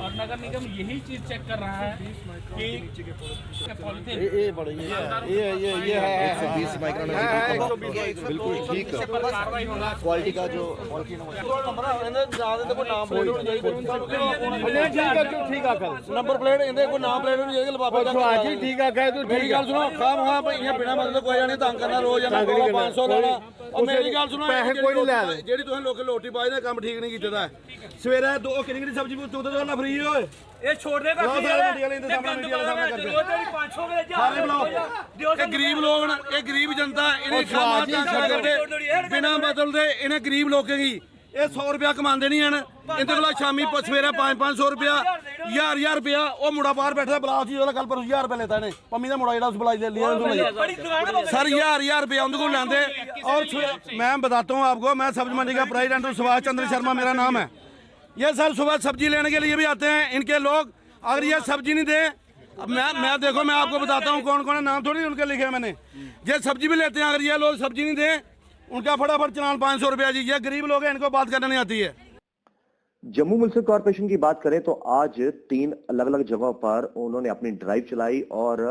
और नगर निगम यही चीज चेक कर रहा है कि ये है 120 माइक्रोन बिल्कुल ठीक है। कार्रवाई होगा। क्वालिटी का जो नंबर प्लेट इन्हें कोई नाम प्लेट नहीं लिफाफा ठीक है कह तू मेरी गल सुनो काम वहां पे इयां बिना मतलब कोई जानी तंग करना रोज जाना 500 लेना और मेरी गल सुनो पैसे कोई नहीं ले जेडी तुसें लोके लोटी पाई दा काम ठीक नहीं कीते दा सवेरे दो किन्नी सब्जी तू तो ना फ्री होए ये छोड़ देगा सारे मीडिया वाले सामने मीडिया वाले सामने करके सारे बुलाओ ये गरीब लोग न ये गरीब जनता इन्हें खाना करते बिना बदलते इन्हें गरीब लोगों की ये 100 रुपया कमाते नहीं हैं इनके को शामी सवेरे 500 रुपया 1000 रुपया वो मुड़ा बाहर बैठा बलास जी कल पर 1000 रुपया लेता है पम्मी का मुड़ा जो उस बुलाई लिया सर 1000 रुपया उनके को लेंदे और मैं बताता हूँ आपको मैं सब्जी मंडी का प्रेसिडेंट हूँ सुभाष चंद्र शर्मा मेरा नाम है। ये सर सुबह सब्जी लेने के लिए भी आते हैं इनके लोग अगर ये सब्जी नहीं दे मैं देखो मैं आपको बताता हूँ कौन कौन है नाम थोड़ी उनके लिखे हैं मैंने ये सब्जी भी लेते हैं अगर ये लोग सब्जी नहीं दे उनका फटाफट चलान 500 रुपया जी ये गरीब लोग हैं इनको बात करने नहीं आती है। जम्मू म्युनिसिपल कॉर्पोरेशन की बात करें तो आज 3 अलग अलग जगहों पर उन्होंने अपनी ड्राइव चलाई और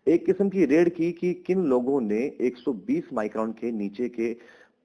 एक किस्म की रेड की कि किन लोगों ने 120 माइक्रोन के नीचे के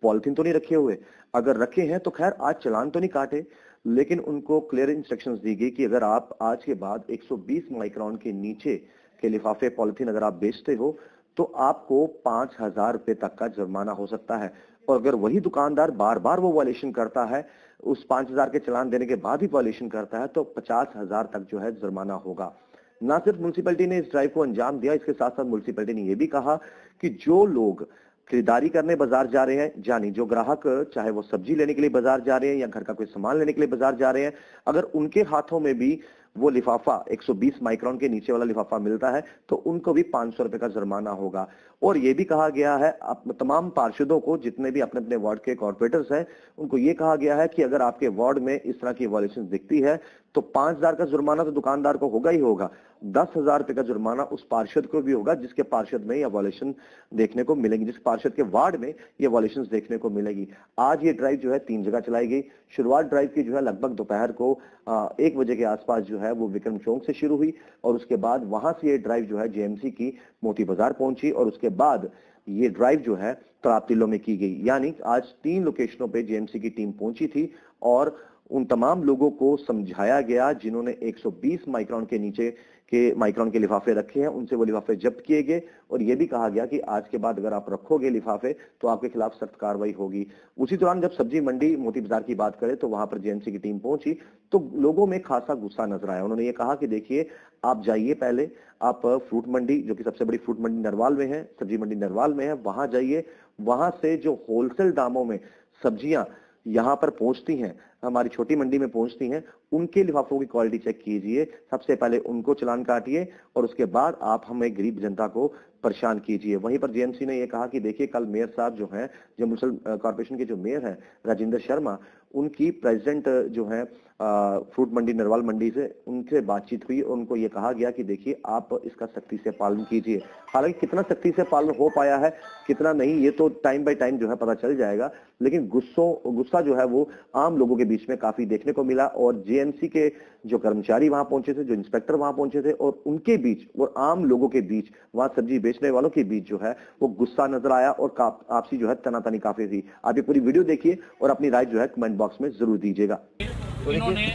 पॉलिथीन तो नहीं रखे हुए, अगर रखे हैं तो खैर आज चालान तो नहीं काटे लेकिन उनको क्लियर इंस्ट्रक्शंस दी गई कि अगर आप आज के बाद 120 माइक्रोन के नीचे के लिफाफे पॉलिथीन अगर आप बेचते हो तो आपको 5000 रुपए तक का जुर्माना हो सकता है और अगर वही दुकानदार बार बार वो वायलेशन करता है उस 5000 के चालान देने के बाद ही वायलेशन करता है तो 50,000 तक जो है जुर्माना होगा। न सिर्फ म्युनिसिपैलिटी ने इस ड्राइव को अंजाम दिया, इसके साथ साथ म्युनिसिपैलिटी ने यह भी कहा कि जो लोग खरीदारी करने बाजार जा रहे हैं यानी जो ग्राहक चाहे वो सब्जी लेने के लिए बाजार जा रहे हैं या घर का कोई सामान लेने के लिए बाजार जा रहे हैं अगर उनके हाथों में भी वो लिफाफा 120 माइक्रोन के नीचे वाला लिफाफा मिलता है तो उनको भी 500 रुपए का जुर्माना होगा। और ये भी कहा गया है तमाम पार्षदों को जितने भी अपने अपने वार्ड के कॉर्पोरेटर्स हैं उनको ये कहा गया है कि अगर आपके वार्ड में इस तरह की वायलेशन दिखती है तो 5000 का जुर्माना तो दुकानदार को होगा ही होगा, 10,000 रुपए का जुर्माना उस पार्षद को भी होगा जिसके पार्षद में यह वायलेशन देखने को मिलेगी, जिस पार्षद के वार्ड में ये वायलेशन देखने को मिलेगी। आज ये ड्राइव जो है 3 जगह चलाई गई। शुरुआत ड्राइव की जो है लगभग दोपहर को 1 बजे के आसपास जो है वो विक्रम चौक से शुरू हुई और उसके बाद वहां से ये ड्राइव जो है जेएमसी की मोती बाजार पहुंची और उसके बाद ये ड्राइव जो है तालाब तिल्लो में की गई। यानी आज 3 लोकेशनों पे जेएमसी की टीम पहुंची थी और उन तमाम लोगों को समझाया गया जिन्होंने 120 माइक्रोन के नीचे के माइक्रोन के लिफाफे रखे हैं उनसे वो लिफाफे जब्त किए गए और ये भी कहा गया कि आज के बाद अगर आप रखोगे लिफाफे तो आपके खिलाफ सख्त कार्रवाई होगी। उसी दौरान जब सब्जी मंडी मोती बाजार की बात करें तो वहां पर जेएमसी की टीम पहुंची तो लोगों में खासा गुस्सा नजर आया। उन्होंने ये कहा कि देखिए आप जाइए, पहले आप फ्रूट मंडी जो कि सबसे बड़ी फ्रूट मंडी नरवाल में है, सब्जी मंडी नरवाल में है, वहां जाइए, वहां से जो होलसेल दामों में सब्जियां यहाँ पर पहुंचती हैं, हमारी छोटी मंडी में पहुंचती हैं, उनके लिफाफों की क्वालिटी चेक कीजिए। सबसे पहले उनको चालान काटिए और उसके बाद आप हमें गरीब जनता को परेशान कीजिए। वहीं पर जेएमसी ने यह कहा कि देखिए कल मेयर साहब जो हैं, जम्मू म्युनिसिपल कॉर्पोरेशन के जो मेयर हैं राजेंद्र शर्मा, उनकी प्रेसिडेंट जो है फ्रूट मंडी नरवाल मंडी से उनसे बातचीत हुई और उनको ये कहा गया कि देखिए आप इसका सख्ती से पालन कीजिए। हालांकि कितना सख्ती से पालन हो पाया है कितना नहीं ये तो टाइम बाय टाइम जो है पता चल जाएगा, लेकिन गुस्सा जो है वो आम लोगों के बीच में काफी देखने को मिला और जेएमसी के जो कर्मचारी वहां पहुंचे थे, जो इंस्पेक्टर वहां पहुंचे थे और उनके बीच और आम लोगों के बीच, वहां सब्जी बेचने वालों के बीच जो है वो गुस्सा नजर आया और आपसी जो है तनातनी काफी थी। आप ये पूरी वीडियो देखिए और अपनी राय जो है कमेंट बॉक्स में जरूर दीजिएगा। इन्होंने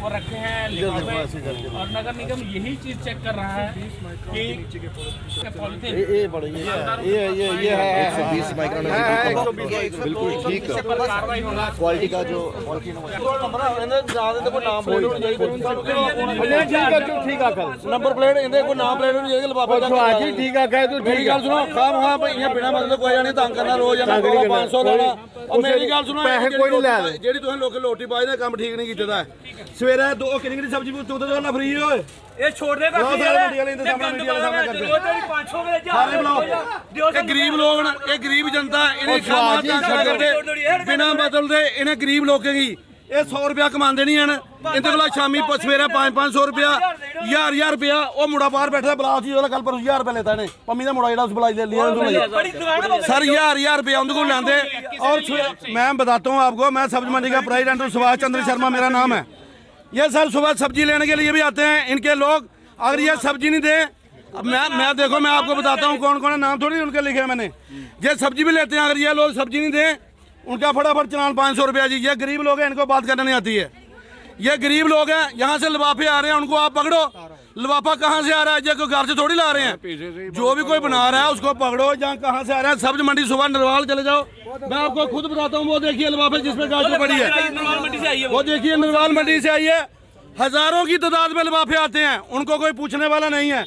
वो रखे हैं लिफाफे और नगर निगम यही चीज चेक कर रहा है कि पॉलिथीन ये है 120 माइक्रोन बिल्कुल ठीक है। कार्रवाई होगा। क्वालिटी का जो नंबर प्लेट इन्हें कोई नाम प्लेट नहीं लिफाफा ठीक है कह तू मेरी गल सुनो काम वहां पे इयां बिना मतलब कोई जानी तंग करना रोज जाना 500 लेना और मेरी गल सुनो पैसे कोई नहीं ले जेडी तुसें लोके लोटी पाई दा काम ठीक नहीं कीते दा सवेरे दो किन्नी सब्जी तू तो ना फ्री होए ये छोड़ देगा सारे मीडिया वाले सामने मीडिया वाले सामने करके सारे बुलाओ ये गरीब लोग न ये गरीब जनता इन्हें खाना करते बिना बदलते इन्हें गरीब लोगों की ये 100 रुपया कमाते नहीं हैं इनके को शामी सवेरे 500 रुपया 1000 रुपया वो मुड़ा बाहर बैठा बलास जी कल पर 1000 रुपया लेता है पम्मी का मुड़ा जो उस बुलाई लिया सर 1000 रुपया उनके को लेंदे और मैं बताता हूँ आपको मैं सब्जी मंडी का प्रेसिडेंट हूँ सुभाष चंद्र शर्मा मेरा नाम है। ये सर सुबह सब्जी लेने के लिए भी आते हैं इनके लोग। अगर ये सब्जी नहीं दे, अब मैं देखो मैं आपको बताता हूँ कौन कौन है, नाम थोड़ी उनके लिखे हैं मैंने। ये सब्जी भी लेते हैं, अगर ये लोग सब्जी नहीं दें उनका फटाफट चलान 500 रुपया जी। ये गरीब लोग हैं, इनको बात करने नहीं आती है। ये गरीब लोग हैं, यहाँ से लिफाफे आ रहे हैं, उनको आप पकड़ो। लिफाफा कहाँ से आ रहा है? ये कोई घर से थोड़ी ला रहे हैं। जो भी कोई बना रहा है उसको पकड़ो। जहाँ कहाँ से आ रहा है? सब्ज मंडी सुबह नरवाल चले जाओ, मैं आपको खुद बताता हूँ। वो देखिए लिफाफे जिसमें काजू पड़ी है, वो देखिए नरवाल मंडी से आई है। हजारों की तादाद में लिफाफे आते हैं, उनको कोई पूछने वाला नहीं है।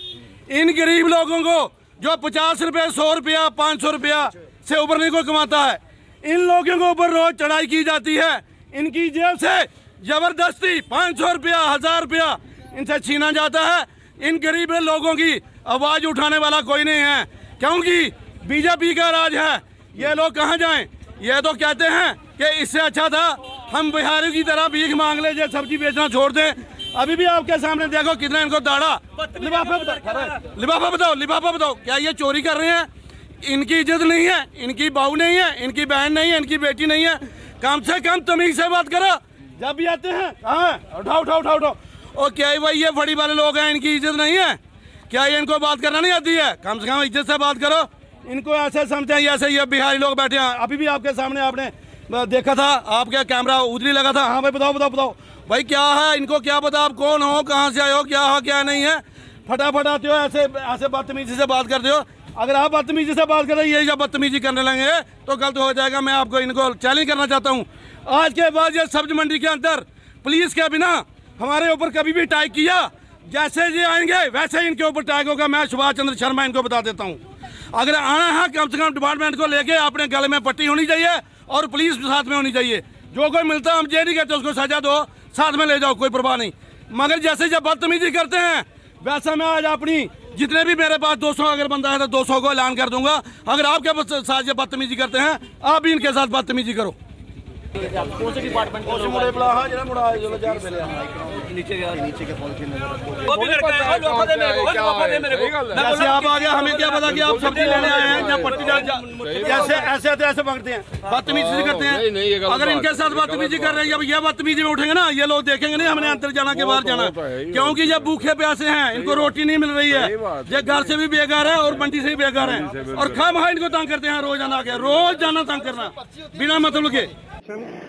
इन गरीब लोगों को जो 50 रुपये, 100 रुपया, 500 रुपया से ऊपर नहीं कोई कमाता है, इन लोगों के ऊपर रोज चढ़ाई की जाती है। इनकी जेब से जबरदस्ती 500 रुपया, 1000 रुपया इनसे छीना जाता है। इन गरीब लोगों की आवाज उठाने वाला कोई नहीं है, क्योंकि बीजेपी का राज है। ये लोग कहाँ जाएं? ये तो कहते हैं कि इससे अच्छा था हम बिहारी की तरह भीख मांग ले, जो सब्जी बेचना छोड़ दें। अभी भी आपके सामने देखो कितना इनको दाड़ा। लिफाफा बताओ, क्या ये चोरी कर रहे हैं? इनकी इज्जत नहीं है, इनकी बहू नहीं है, इनकी बहन नहीं है, इनकी बेटी नहीं है। कम से कम तमीज से बात करो। जब भी आते हैं कहाँ उठाओ। और क्या भाई ये बड़ी वाले लोग हैं, इनकी इज्जत नहीं है क्या? ये इनको बात करना नहीं आती है? कम से कम इज्जत से बात करो। इनको ऐसे समझते हैं जैसे ये बिहारी लोग बैठे हैं। अभी भी आपके सामने आपने देखा था, आपके कैमरा उधर ही लगा था। हाँ भाई बताओ भाई क्या है? इनको क्या पता आप कौन हो, कहाँ से आए हो, क्या हो क्या नहीं है? फटाफट आते हो, ऐसे बदतमीजी से बात करते हो। अगर आप बदतमीजी से बात कर रहे हैं, ये जब बदतमीजी करने लगे तो गलत हो जाएगा। मैं आपको इनको चैलेंज करना चाहता हूँ। आज के बाद ये सब्ज मंडी के अंदर पुलिस के बिना हमारे ऊपर कभी भी अटैक किया, जैसे ये आएंगे वैसे ही इनके ऊपर अटैक होगा। मैं सुभाष चंद्र शर्मा इनको बता देता हूँ। अगर आना है कम से कम डिपार्टमेंट को लेके अपने गले में पट्टी होनी चाहिए और पुलिस साथ में होनी चाहिए। जो कोई मिलता है हम ये नहीं कहते उसको सजा दो, साथ में ले जाओ, कोई परवाह नहीं। मगर जैसे जब बदतमीजी करते हैं वैसा मैं आज अपनी जितने भी मेरे पास 200 अगर बंदा है तो 200 को ऐलान कर दूंगा। अगर आपके साथ ये बदतमीजी करते हैं, आप भी इनके साथ बदतमीजी करो। जैसे आप आ गया, हमें क्या पता कि आप सब्जी लेने आए हैं या पट्टी ऐसे पकड़ते हैं, बदतमीजी करते हैं। अगर इनके साथ बदतमीजी कर रहे हैं, जब ये बदतमीजी में उठेंगे ना, ये लोग देखेंगे नहीं हमने अंदर जाना के बाहर जाना, क्योंकि ये भूखे प्यासे हैं, इनको रोटी नहीं मिल रही है। ये घर से भी बेकार है और मंडी से भी बेकार है, और खामखा इनको तंग करते हैं। रोज जाना तंग करना बिना मतलब के।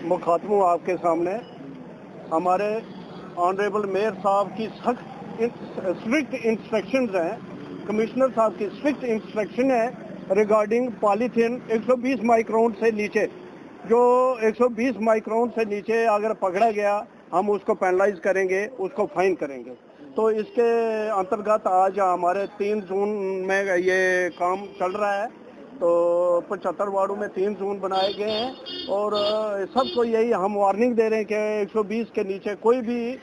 मुखातबों आपके सामने हमारे ऑनरेबल मेयर साहब की स्ट्रिक्ट इंस्ट्रक्शंस हैं, कमिश्नर साहब की स्ट्रिक्ट इंस्ट्रक्शन है रिगार्डिंग पॉलीथीन 120 माइक्रोन से नीचे। जो 120 माइक्रोन से नीचे अगर पकड़ा गया हम उसको पेनलाइज करेंगे, उसको फाइन करेंगे। तो इसके अंतर्गत आज हमारे 3 जून में ये काम चल रहा है। तो 75 वार्डों में 3 जोन बनाए गए हैं और सबको यही हम वार्निंग दे रहे हैं कि 120 के नीचे कोई भी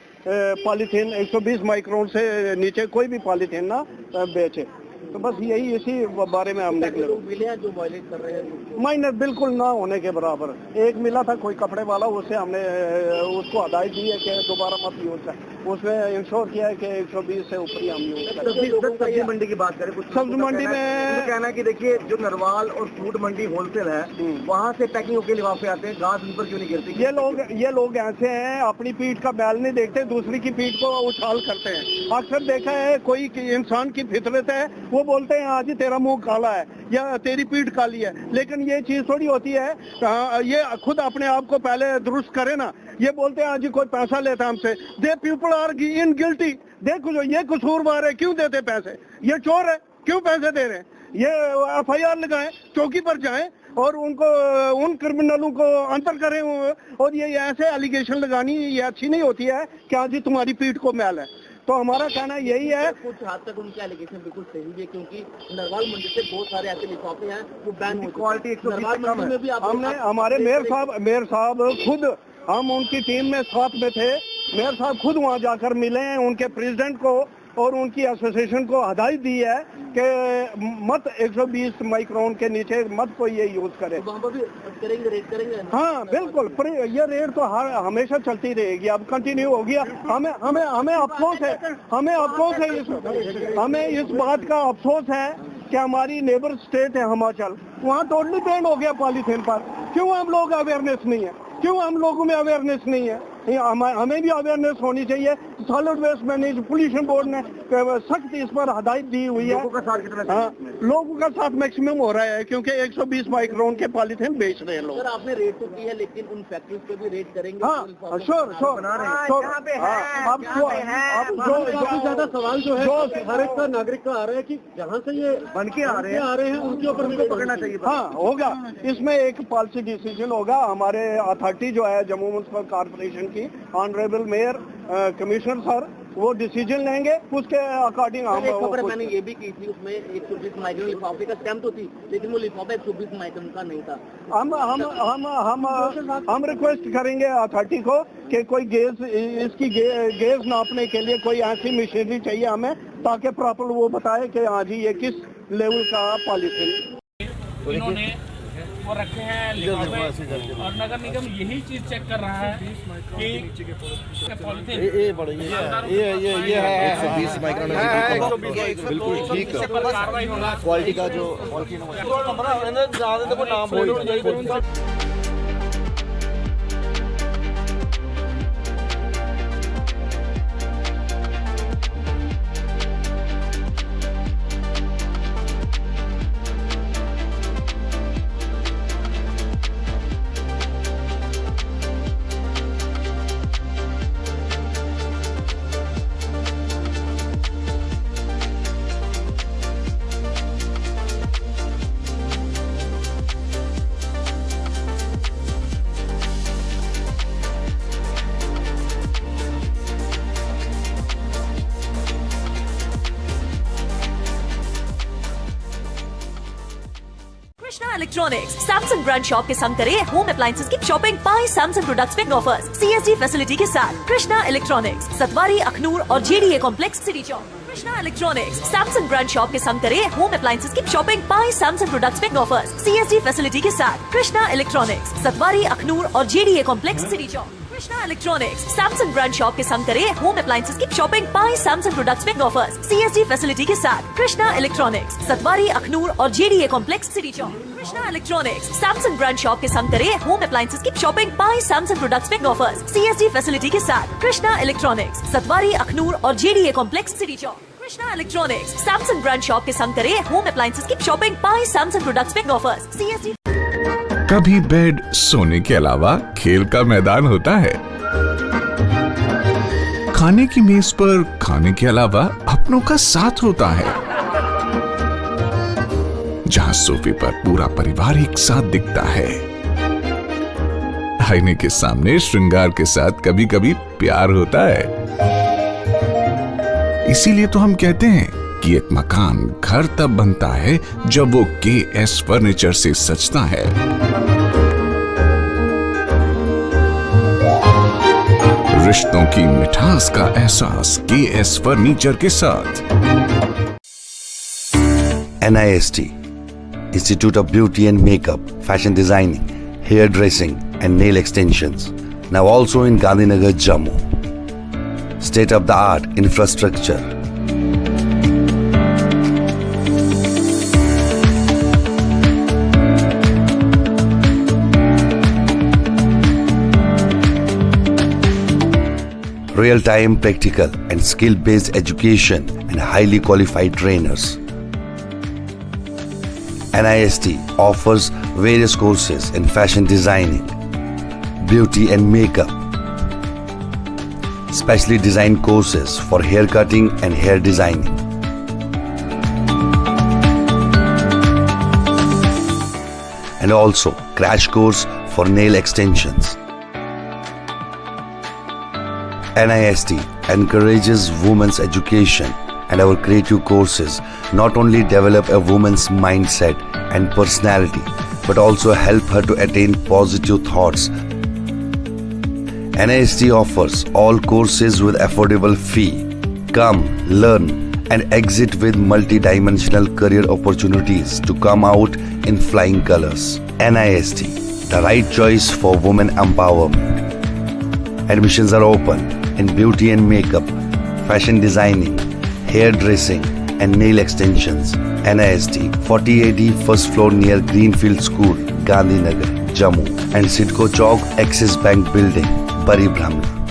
पॉलीथीन 120 माइक्रोन से नीचे कोई भी पॉलीथीन ना बेचे। तो बस यही इसी बारे में हमने मिले जो वायलेट कर रहे हैं माइनर बिल्कुल ना होने के बराबर। एक मिला था कोई कपड़े वाला, उससे हमने उसको हदायत दी है कि दोबारा मत यूज करें। उसमें इंश्योर किया है कि 120 से ऊपर ही हम यूज करें। सब्जी मंडी की बात करें, कुछ सब्जी मंडी में कहना है कि देखिए जो नरवाल और फ्रूट मंडी होलसेल है वहाँ से पैकिंग के लिफाफे आते हैं, घास ऊपर क्यों नहीं गिरती? ये लोग ऐसे हैं, अपनी पीठ का बैल नहीं देखते, दूसरी की पीठ को उछाल करते हैं। अक्सर देखा है कोई इंसान की फितरत है, वो बोलते हैं आज तेरा मुंह काला है या तेरी पीठ काली है, लेकिन ये चीज थोड़ी होती है। ये खुद अपने आप को पहले दुरुस्त करे ना। ये बोलते हैं आज कोई पैसा लेता हमसे, they people are in guilty, देखो ये कसूरवार है, क्यों देते पैसे? ये चोर है, क्यों पैसे दे रहे हैं? ये FIR लगाएं, चौकी पर जाएं और उनको उन क्रिमिनलों को अंतर करें। और ये ऐसे एलिगेशन लगानी ये अच्छी नहीं होती है कि आज तुम्हारी पीठ को मैल है। तो हमारा कहना यही है, कुछ हद तक उनके एलिगेशन बिल्कुल सही है, क्योंकि नरवाल मंडी से बहुत सारे ऐसे लिफाफे हैं वो बैन हो क्वालिटी। नरवाल मंडी में भी हमने हमारे मेयर साहब खुद, हम उनकी टीम में साथ में थे, मेयर साहब खुद वहाँ जाकर मिले हैं, उनके प्रेसिडेंट को और उनकी एसोसिएशन को हदायत दी है कि मत 120 माइक्रोन के नीचे मत कोई ये यूज करे। तो वहाँ पर भी करेंगे। हाँ बिल्कुल, ये रेट तो हमेशा चलती रहेगी, अब कंटिन्यू हो गया। हमें अफसोस है, हमें इस बात का अफसोस है कि हमारी नेबर स्टेट है हिमाचल, वहाँ टोटली बैन हो गया पॉलीथीन पर। क्यों हम लोग अवेयरनेस नहीं है? क्यों हम लोगों में अवेयरनेस नहीं है? हमें भी अवेयरनेस होनी चाहिए। Solid waste management pollution board ने सख्त इस पर हदायत दी हुई है। लोगों का साथ मैक्सिमम हो रहा है क्योंकि 120 माइक्रोन के पॉलीथीन बेच रहे हैं लोग। सर आपने रेट तो की है लेकिन उन फैक्ट्रीज पे भी रेट करेंगे? हाँ श्योर श्योर। अब सबसे ज्यादा सवाल जो है हर एक का नागरिक का आ रहा है कि जहाँ से ये बन के आ रहे हैं उनके ऊपर भी पकड़ना चाहिए। हाँ होगा, इसमें एक पॉलिसी डिसीजन होगा। हमारे अथॉरिटी जो है जम्मू म्युनिसिपल कॉर्पोरेशन की ऑनरेबल मेयर कमिश्नर सर वो डिसीजन लेंगे, उसके अकॉर्डिंग हम खबर मैंने ये भी की थी, उसमें 120 माइक्रोन लिफाफे का स्टैम्प तो थी लेकिन वो लिफाफा 120 माइक्रोन का नहीं था। हम रिक्वेस्ट करेंगे अथॉरिटी को कि कोई इसकी गेज नापने के लिए कोई ऐसी मशीनरी चाहिए हमें ताकि प्रॉपर वो बताए कि हाँ जी ये किस लेवल का पॉलिथीन इन्होंने वो रखे हैं लिफाफे, और नगर निगम यही चीज चेक कर रहा है कि पॉलिथीन ये बड़ी ये है 120 माइक्रोन बिल्कुल ठीक है। कार्रवाई होगा। क्वालिटी का जो Krishna Electronics Samsung brand shop के संग करें होम अप्लायंसेज की shopping buy Samsung products big offers CSD facility के साथ। कृष्णा इलेक्ट्रॉनिक्स सतवारी अखनूर और JDA complex City Chowk. Krishna Electronics Samsung brand shop के संग करें होम अप्लायंसेज की shopping buy Samsung products big offers CSD facility के साथ। कृष्णा इलेक्ट्रॉनिक्स सतवारी अखनूर और JDA complex City Chowk. Krishna Electronics Samsung brand shop के संग करें होम अप्लायंसेज की shopping buy Samsung products big offers CSD facility के साथ। कृष्णा इलेक्ट्रॉनिक्स सतवारी अखनूर और JDA complex City Chowk. Krishna Electronics Samsung brand shop के संग करें होम अप्लायंसेज की shopping buy Samsung products big offers CSD facility के साथ। कृष्णा इलेक्ट्रॉनिक्स सतवारी अखनूर और JDA complex City Chowk. Krishna Electronics Samsung brand shop के संग करें होम अप्लायंसेज की shopping buy Samsung products big offers CSD। कभी बेड सोने के अलावा खेल का मैदान होता है, खाने की मेज पर खाने के अलावा अपनों का साथ होता है, जहां सोफे पर पूरा परिवार एक साथ दिखता है, आईने के सामने श्रृंगार के साथ कभी कभी प्यार होता है। इसीलिए तो हम कहते हैं कि एक मकान घर तब बनता है जब वो KS फर्नीचर से सजता है। रिश्तों की मिठास का एहसास KS फर्नीचर के साथ। NIST Institute of Beauty and Makeup, Fashion Designing, Hair Dressing and Nail Extensions. Now also in Gandhinagar, Jammu. State-of-the-art infrastructure. Real-time practical and skill-based education and highly qualified trainers. NIST offers various courses in fashion designing, beauty and makeup, specially designed courses for hair cutting and hair designing. And also crash course for nail extensions. NIST encourages women's education, and our creative courses not only develop a woman's mindset and personality, but also help her to attain positive thoughts. NIST offers all courses with affordable fee. Come, learn, and exit with multi-dimensional career opportunities to come out in flying colors. NIST, the right choice for women empowerment. Admissions are open in beauty and makeup, fashion designing, hair dressing and nail extensions. NIST 40AD first floor near Greenfield School, Gandhinagar, Jammu, and Sidco Chowk Axis Bank Building, परिभ्रमण।